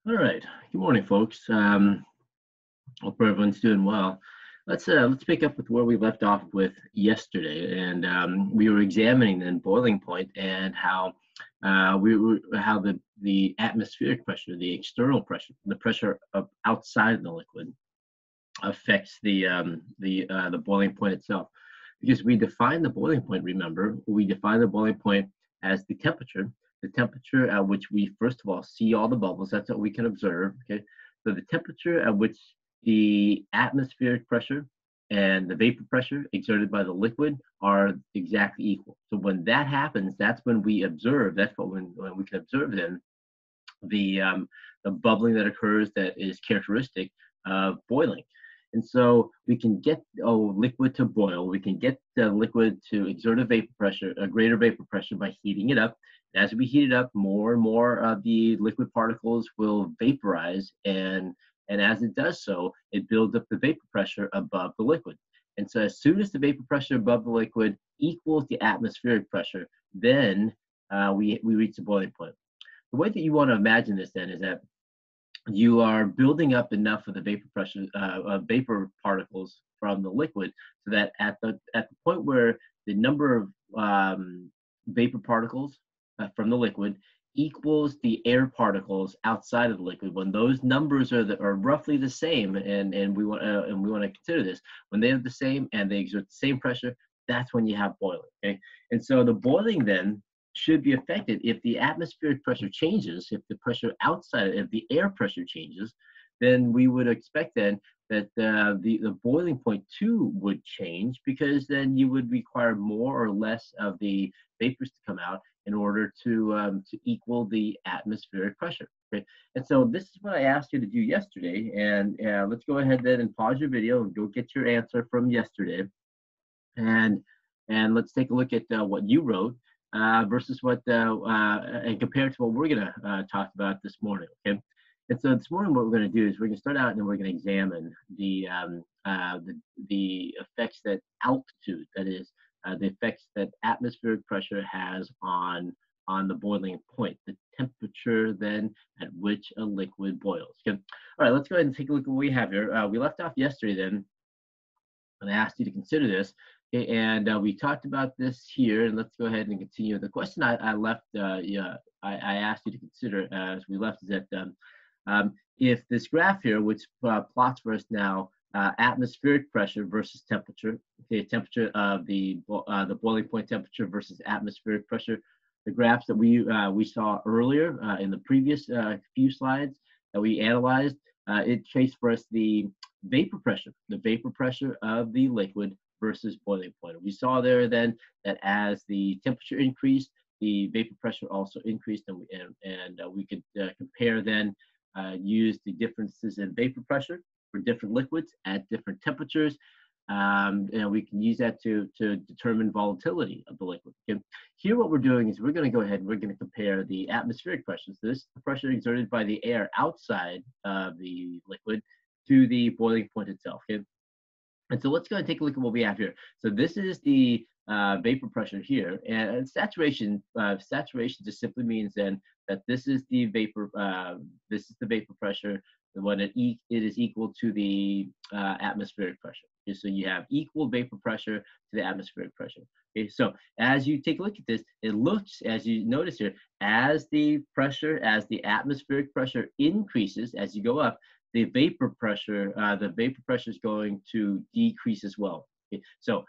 All right. Good morning, folks. Hope everyone's doing well. Let's pick up with where we left off with yesterday, and we were examining then boiling point and how how the atmospheric pressure, the external pressure, the pressure of outside of the liquid affects the boiling point itself. Because we define the boiling point. Remember, we define the boiling point as the temperature at which we first of all see all the bubbles. That's what we can observe. Okay, so the temperature at which the atmospheric pressure and the vapor pressure exerted by the liquid are exactly equal. So when that happens, that's when we observe. That's when we can observe then the bubbling that occurs that is characteristic of boiling. And so we can get liquid to boil. We can get the liquid to exert a greater vapor pressure by heating it up. As we heat it up, more and more of the liquid particles will vaporize, and as it does so, it builds up the vapor pressure above the liquid. And so as soon as the vapor pressure above the liquid equals the atmospheric pressure, then we reach the boiling point. The way that you want to imagine this then is that you are building up enough of the vapor pressure vapor particles from the liquid so that at the point where the number of vapor particles from the liquid equals the air particles outside of the liquid, when those numbers are roughly the same, and we want to consider this, when they are the same and they exert the same pressure, that's when you have boiling. Okay, and so the boiling then should be affected if the atmospheric pressure changes. If the pressure outside, if the air pressure changes, then we would expect then that the boiling point too would change, because then you would require more or less of the vapors to come out in order to equal the atmospheric pressure. Okay, and so this is what I asked you to do yesterday, and let's go ahead then and pause your video and go get your answer from yesterday, and let's take a look at what you wrote versus what and compared to what we're going to talk about this morning. Okay, and so this morning what we're going to do is we're going to start out and we're going to examine the effects that altitude, that is, the effects that atmospheric pressure has on the boiling point, the temperature then at which a liquid boils. Okay, all right, let's go ahead and take a look at what we have here. We left off yesterday then, and I asked you to consider this. Okay, and we talked about this here, and let's go ahead and continue. The question I left, I asked you to consider as we left is that if this graph here, which plots for us now atmospheric pressure versus temperature, okay, temperature of the boiling point temperature versus atmospheric pressure, the graphs that we saw earlier in the previous few slides that we analyzed, it traced for us the vapor pressure of the liquid versus boiling point. We saw there then that as the temperature increased, the vapor pressure also increased, and we could compare then, use the differences in vapor pressure for different liquids at different temperatures. And we can use that to determine volatility of the liquid. Okay. Here what we're doing is we're going to go ahead and we're going to compare the atmospheric pressure. So this is the pressure exerted by the air outside of the liquid to the boiling point itself. Okay. And so let's go and take a look at what we have here. So this is the vapor pressure here, and saturation. Saturation just simply means then that this is the vapor pressure when it is equal to the atmospheric pressure. Okay, so you have equal vapor pressure to the atmospheric pressure. Okay, so as you take a look at this, it looks, as you notice here, as the atmospheric pressure increases as you go up, the vapor pressure is going to decrease as well. Okay, so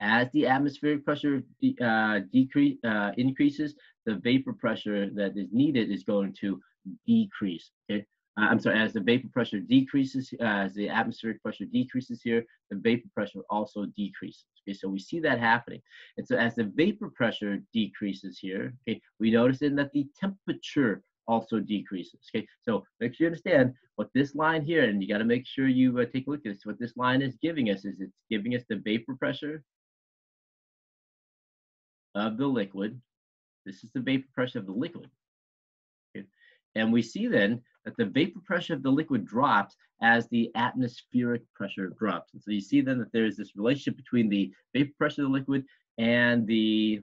as the atmospheric pressure increases, the vapor pressure that is needed is going to decrease. Okay, I'm sorry. As the vapor pressure decreases, as the atmospheric pressure decreases here, the vapor pressure also decreases. Okay, so we see that happening. And so as the vapor pressure decreases here, okay, we notice then that the temperature also decreases. Okay, so make sure you understand what this line here, and you got to make sure you take a look at this. What this line is giving us is it's giving us the vapor pressure of the liquid. This is the vapor pressure of the liquid. Okay, and we see then that the vapor pressure of the liquid drops as the atmospheric pressure drops. And so you see then that there is this relationship between the vapor pressure of the liquid and the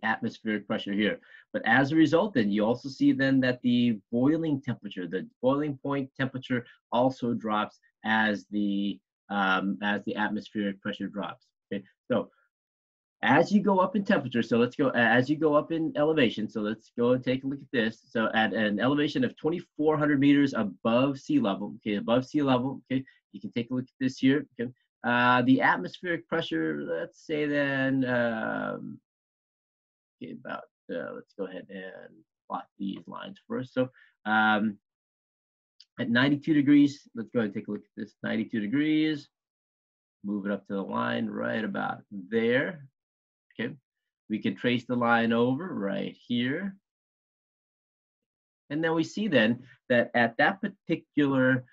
atmospheric pressure here. But as a result, then you also see then that the boiling temperature, the boiling point temperature also drops as the atmospheric pressure drops. Okay, so as you go up in temperature, so let's go, as you go up in elevation, so let's go and take a look at this. So at an elevation of 2,400 meters above sea level, okay, above sea level, okay, you can take a look at this here, okay. The atmospheric pressure, let's say then, okay, about, let's go ahead and plot these lines first. So at 92 degrees, let's go ahead and take a look at this, 92 degrees, move it up to the line right about there. Okay, we can trace the line over right here. And then we see then that at that particular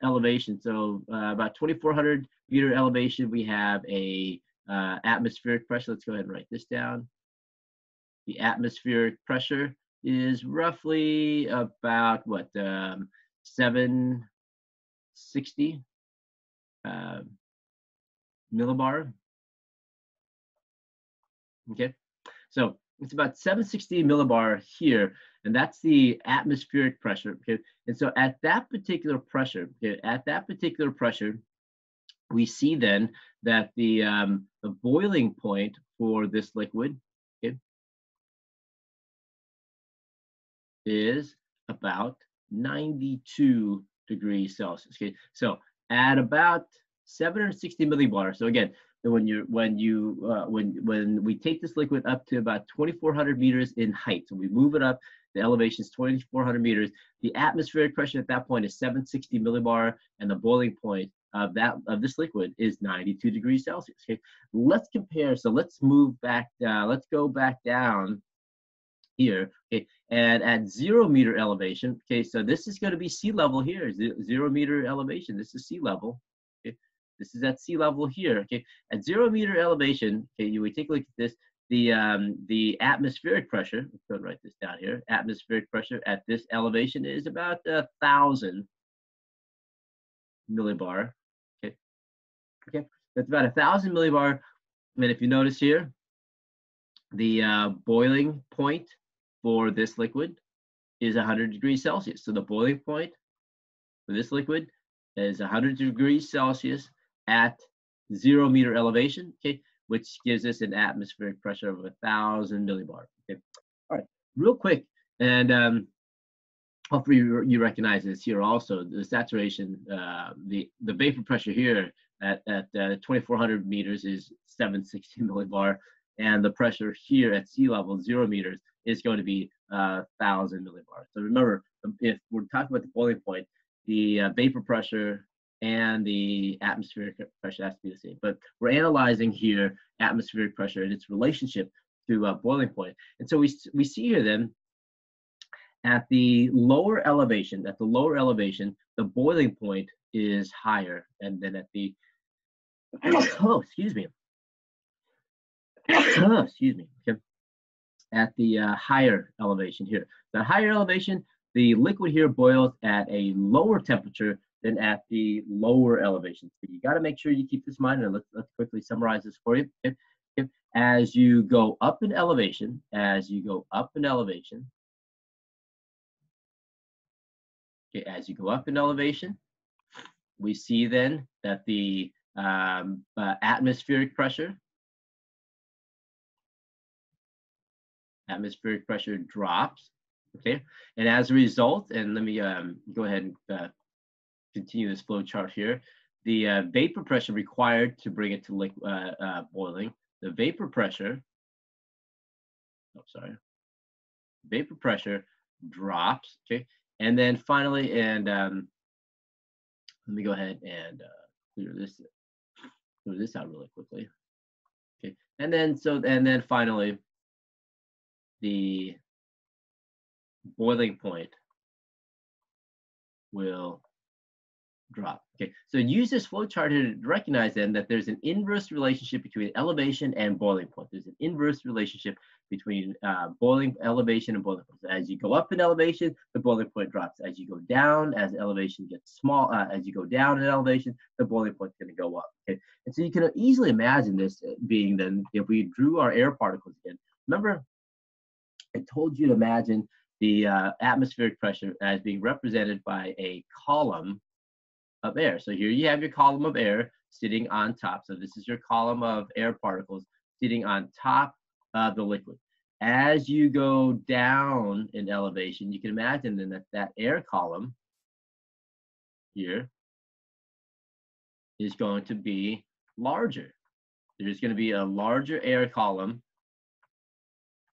elevation, so about 2,400 meter elevation, we have a atmospheric pressure. Let's go ahead and write this down. The atmospheric pressure is roughly about what, 760 millibar. Okay, so it's about 760 millibar here, and that's the atmospheric pressure. Okay, and so at that particular pressure, okay, we see then that the boiling point for this liquid, okay, is about 92 degrees Celsius. Okay, so at about 760 millibar. So again, when we take this liquid up to about 2,400 meters in height, so we move it up, the elevation is 2,400 meters. The atmospheric pressure at that point is 760 millibar, and the boiling point of this liquid is 92 degrees Celsius. Okay, let's compare. So let's move back. Let's go back down here. Okay, and at 0 meter elevation. Okay, so this is going to be sea level here. 0 meter elevation. This is sea level. This is at sea level here. Okay, at 0 meter elevation, okay, we take a look at this. The atmospheric pressure. Let's go and write this down here. Atmospheric pressure at this elevation is about 1,000 millibar. Okay, okay, that's about 1,000 millibar. And if you notice here, the boiling point for this liquid is 100 degrees Celsius. So the boiling point for this liquid is 100 degrees Celsius at 0 meter elevation, okay, which gives us an atmospheric pressure of 1,000 millibar. Okay, all right, real quick, and hopefully you recognize this here also. The saturation, the vapor pressure here at 2,400 meters is 760 millibar, and the pressure here at sea level, 0 meters, is going to be 1,000 millibar. So remember, if we're talking about the boiling point, the vapor pressure and the atmospheric pressure has to be the same. But we're analyzing here atmospheric pressure and its relationship to boiling point. And so we see here then at the lower elevation, the boiling point is higher, and then at the excuse me, okay, at the higher elevation here. The higher elevation, the liquid here boils at a lower temperature than at the lower elevation. So you got to make sure you keep this in mind, and let's quickly summarize this for you. Okay? Okay. As you go up in elevation, okay, as you go up in elevation, we see then that the atmospheric pressure drops. Okay, and as a result, and let me go ahead and continue this flow chart here. The vapor pressure required to bring it to boiling, the vapor pressure, vapor pressure drops. Okay, and then finally, and let me go ahead and clear this out really quickly. Okay, and then finally, the boiling point will drop. Okay, so use this flow chart here to recognize then that there's an inverse relationship between elevation and boiling point. There's an inverse relationship between elevation and boiling point. So as you go up in elevation, the boiling point drops. As you go down, as elevation gets small, as you go down in elevation, the boiling point is going to go up. Okay, and so you can easily imagine this being then, if we drew our air particles again, Remember, I told you to imagine the atmospheric pressure as being represented by a column of air. So here you have your column of air sitting on top. So this is your column of air particles sitting on top of the liquid. As you go down in elevation, you can imagine then that that air column here is going to be larger. There's going to be a larger air column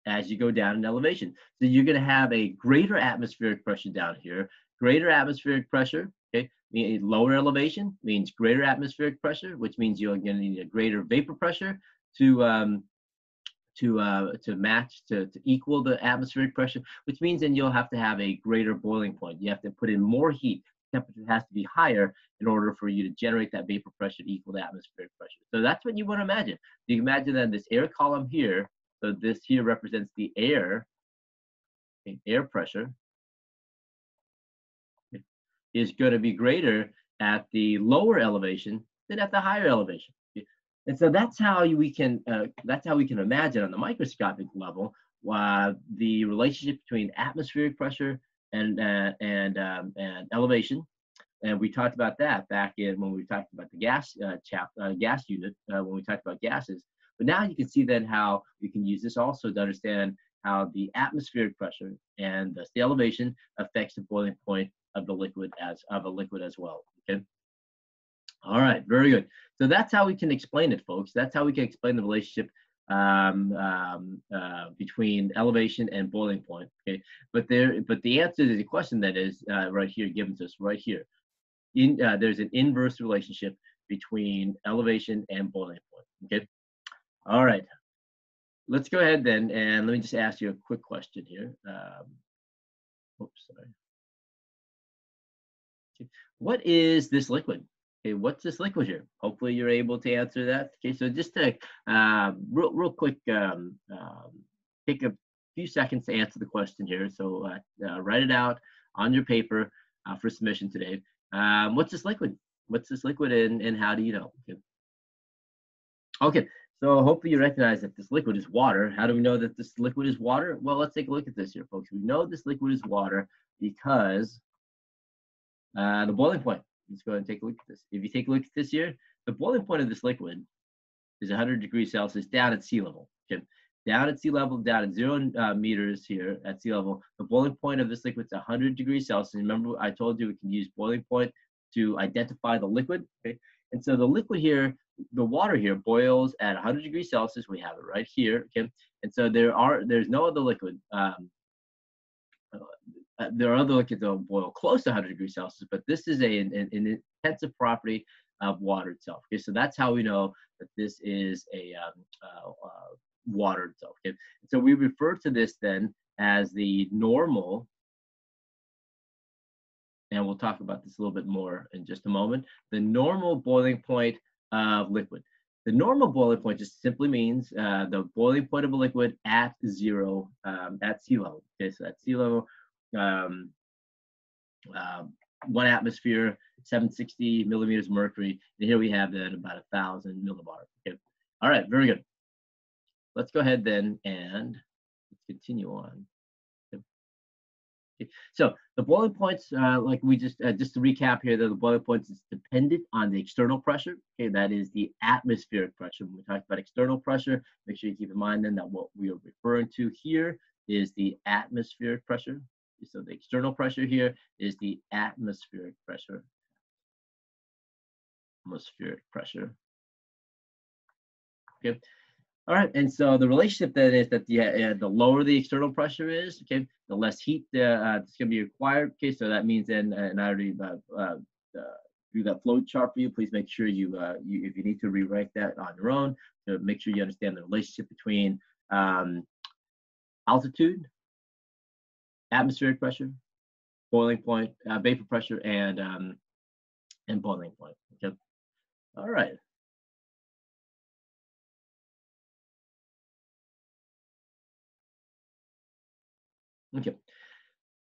as you go down in elevation. So you're going to have a greater atmospheric pressure down here. Greater atmospheric pressure, okay, lower elevation means greater atmospheric pressure, which means you're going to need a greater vapor pressure to match to equal the atmospheric pressure, which means then you'll have to have a greater boiling point. You have to put in more heat. Temperature has to be higher in order for you to generate that vapor pressure to equal the atmospheric pressure. So that's what you want to imagine. You can imagine that this air column here, so this here represents the air, okay, air pressure, okay, is going to be greater at the lower elevation than at the higher elevation. Okay? And so that's how we can imagine on the microscopic level the relationship between atmospheric pressure and elevation. And we talked about that back in when we talked about the gas gas unit when we talked about gases. But now you can see then how we can use this also to understand how the atmospheric pressure and the elevation affects the boiling point of the liquid as well. Okay. All right, very good. So that's how we can explain it, folks. That's how we can explain the relationship between elevation and boiling point. Okay, but the answer to the question that is right here given to us right here. There's an inverse relationship between elevation and boiling point. Okay. All right. Let's go ahead then, and let me just ask you a quick question here. Oops, sorry. Okay. What is this liquid? Okay, what's this liquid here? Hopefully you're able to answer that. Okay, so just to real quick, take a few seconds to answer the question here. So write it out on your paper for submission today. What's this liquid? What's this liquid and how do you know? Okay. Okay, so hopefully you recognize that this liquid is water. How do we know that this liquid is water? Well, let's take a look at this here, folks. We know this liquid is water because the boiling point. Let's go ahead and take a look at this. If you take a look at this here, the boiling point of this liquid is 100 degrees Celsius down at sea level. Okay, down at sea level, down at 0 meters here at sea level. The boiling point of this liquid is 100 degrees Celsius. Remember, I told you we can use boiling point to identify the liquid. Okay, and so the liquid here, the water here, boils at 100 degrees Celsius. We have it right here. Okay, and so there's no other liquid. There are other liquids that will boil close to 100 degrees Celsius, but this is an intensive property of water itself. Okay, so that's how we know that this is a water itself. Okay, so we refer to this then as the normal, and we'll talk about this a little bit more in just a moment. The normal boiling point of liquid. The normal boiling point just simply means the boiling point of a liquid at zero, at sea level. Okay, so at sea level. 1 atmosphere, 760 millimeters of mercury, and here we have then about 1,000 millibar. Okay, all right, very good. Let's go ahead then and let's continue on. Okay. So the boiling points, like we just to recap here, the boiling points is dependent on the external pressure. Okay, that is the atmospheric pressure. When we talk about external pressure, make sure you keep in mind then that what we are referring to here is the atmospheric pressure. So the external pressure here is the atmospheric pressure. Atmospheric pressure. Okay. All right. And so the relationship then is that the lower the external pressure is, okay, the less heat that's going to be required. Okay. So that means then, and I already do that flow chart for you. Please make sure you if you need to rewrite that on your own, to make sure you understand the relationship between altitude, atmospheric pressure, boiling point, vapor pressure, and boiling point. Okay. All right. Okay.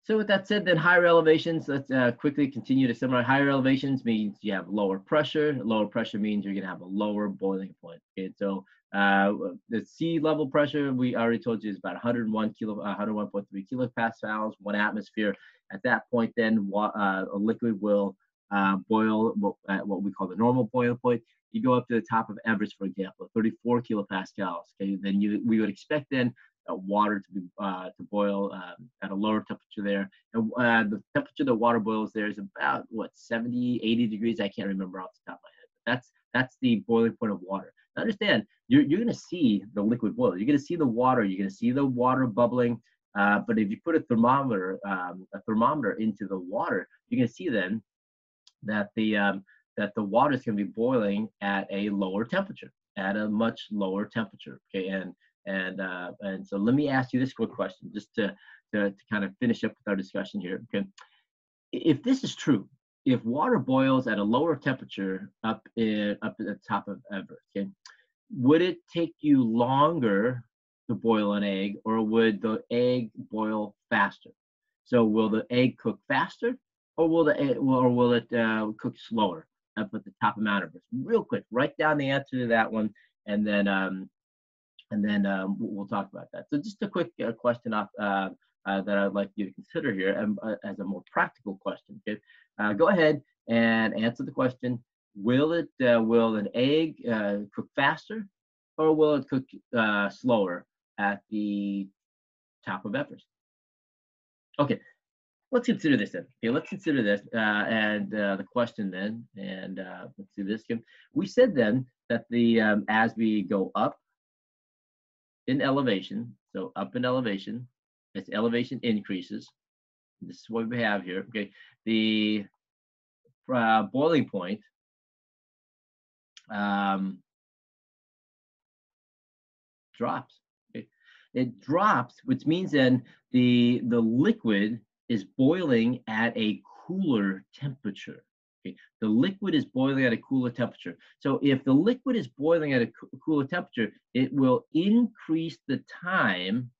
So with that said, then higher elevations, let's quickly continue to summarize. Higher elevations means you have lower pressure. Lower pressure means you're going to have a lower boiling point. Okay, so the sea level pressure, we already told you, is about 101.3 kilopascals, 1 atmosphere. At that point, then a liquid will boil at what we call the normal boiling point. You go up to the top of Everest, for example, 34 kilopascals. Okay, then we would expect then water to boil at a lower temperature there. And the temperature the water boils there is about what 70, 80 degrees. I can't remember off the top of my head. But that's the boiling point of water. Now understand, you're going to see the liquid boil. You're going to see the water. You're going to see the water bubbling. But if you put a thermometer into the water, you're going to see then that the water is going to be boiling at a lower temperature, at a much lower temperature. Okay, and so let me ask you this quick question, just to kind of finish up with our discussion here. Okay, if this is true, if water boils at a lower temperature up at the top of Everest, okay, would it take you longer to boil an egg, or would the egg boil faster? So will the egg cook faster, or will it cook slower up at the top of Mount Everest? Real quick, write down the answer to that one, and then we'll talk about that. So just a quick question off that I'd like you to consider here as a more practical question. Okay, go ahead and answer the question. Will an egg cook faster, or will it cook slower at the top of Everest? Okay, let's consider this then. Okay, let's consider this and the question then, and let's do this. We said then that as we go up in elevation, so up in elevation, as elevation increases, this is what we have here. Okay, the boiling point drops. Okay? It drops, which means then the liquid is boiling at a cooler temperature. Okay? The liquid is boiling at a cooler temperature. So if the liquid is boiling at a cooler temperature, it will increase the time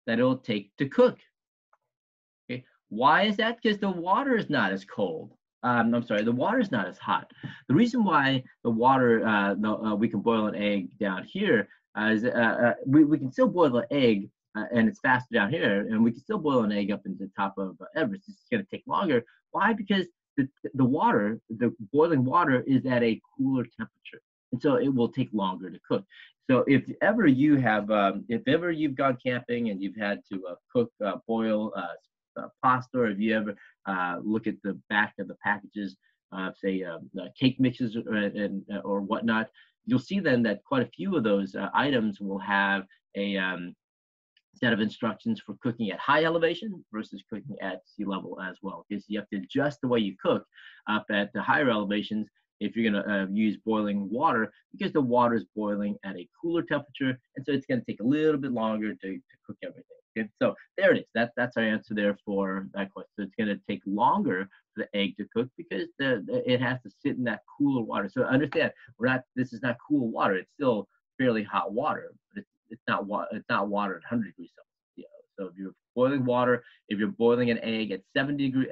that it'll take to cook. Okay, why is that? Because the water is not as cold. I'm sorry, the water is not as hot. The reason why the water, we can boil an egg down here is we can still boil an egg and it's faster down here, and we can still boil an egg up into the top of Everest. It's going to take longer. Why? Because the water, the boiling water, is at a cooler temperature, and so it will take longer to cook. So if ever you've gone camping and you've had to boil pasta, or if you ever look at the back of the packages, say cake mixes or whatnot, you'll see then that quite a few of those items will have a set of instructions for cooking at high elevation versus cooking at sea level as well. Because you have to adjust the way you cook up at the higher elevations if you're going to use boiling water, because the water is boiling at a cooler temperature, and so it's going to take a little bit longer to cook everything. Okay, so there it is. That's our answer there for that question. So it's going to take longer for the egg to cook because it has to sit in that cooler water. So understand, this is not cool water. It's still fairly hot water, but it's not water at 100 degrees Celsius. Yeah. So if you're boiling water, if you're boiling an egg at 70 degrees,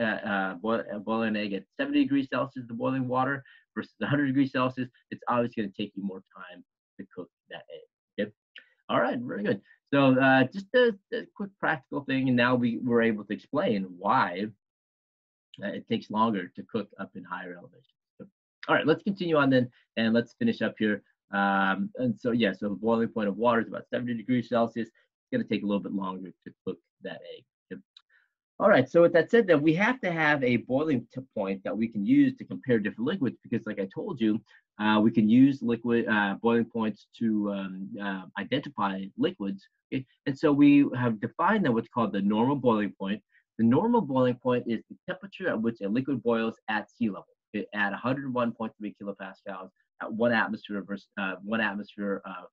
boiling an egg at 70 degrees Celsius, the boiling water versus 100 degrees Celsius, it's obviously going to take you more time to cook that egg. Okay. All right. Very good. So just a quick practical thing, and now we're able to explain why it takes longer to cook up in higher elevations. So, all right, let's continue on then, and let's finish up here. And so yeah, so the boiling point of water is about 70 degrees Celsius. It's going to take a little bit longer to cook that egg. Okay. All right, so with that said, then we have to have a boiling point that we can use to compare different liquids, because like I told you, we can use liquid boiling points to identify liquids. Okay? And so we have defined what's called the normal boiling point. The normal boiling point is the temperature at which a liquid boils at sea level, okay, at 101.3 kilopascals at 1 atmosphere versus 1 atmosphere of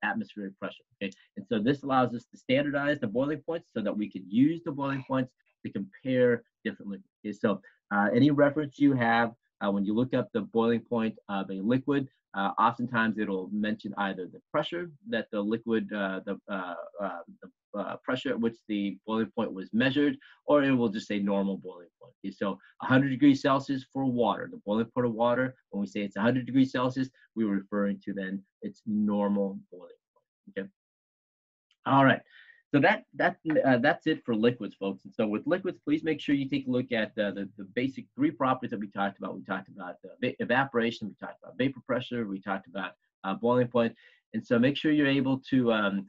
atmospheric pressure. Okay, and so this allows us to standardize the boiling points so that we can use the boiling points to compare different liquids. Okay, so any reference you have when you look up the boiling point of a liquid, oftentimes it'll mention either the pressure that the liquid, the pressure at which the boiling point was measured, or it will just say normal boiling point. Okay, so 100 degrees Celsius for water, the boiling point of water, when we say it's 100 degrees Celsius, we're referring to then its normal boiling point. Okay. All right. So that's it for liquids, folks. And so with liquids, please make sure you take a look at the basic three properties that we talked about. We talked about evaporation, we talked about vapor pressure, we talked about boiling point. And so make sure you're able to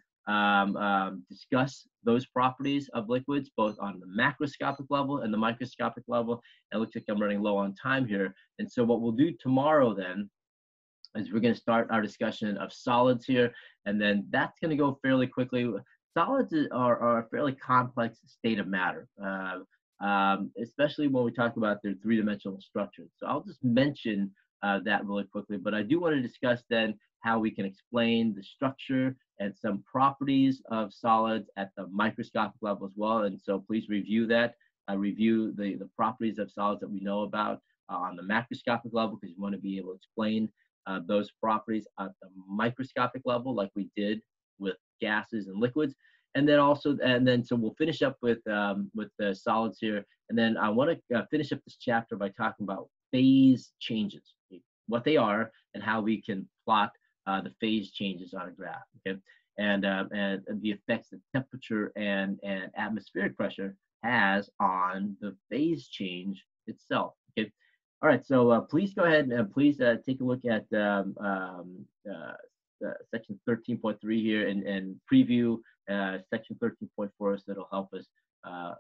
discuss those properties of liquids, both on the macroscopic level and the microscopic level. And it looks like I'm running low on time here. And so what we'll do tomorrow then is we're going to start our discussion of solids here, and then that's going to go fairly quickly. Solids are a fairly complex state of matter, especially when we talk about their three-dimensional structures. So I'll just mention that really quickly, but I do want to discuss then how we can explain the structure and some properties of solids at the microscopic level as well. And so please review that, review the properties of solids that we know about on the macroscopic level, because you want to be able to explain those properties at the microscopic level, like we did with gases and liquids. And then also, so we'll finish up with the solids here. And then I want to finish up this chapter by talking about phase changes, what they are, and how we can plot the phase changes on a graph. Okay, and the effects that temperature and atmospheric pressure has on the phase change itself. Okay. All right, so please go ahead and please take a look at section 13.3 here and preview section 13.4, so that'll help us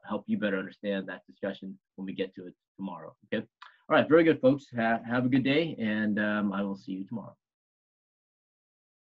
help you better understand that discussion when we get to it tomorrow. Okay. All right, very good, folks. Have a good day, and I will see you tomorrow.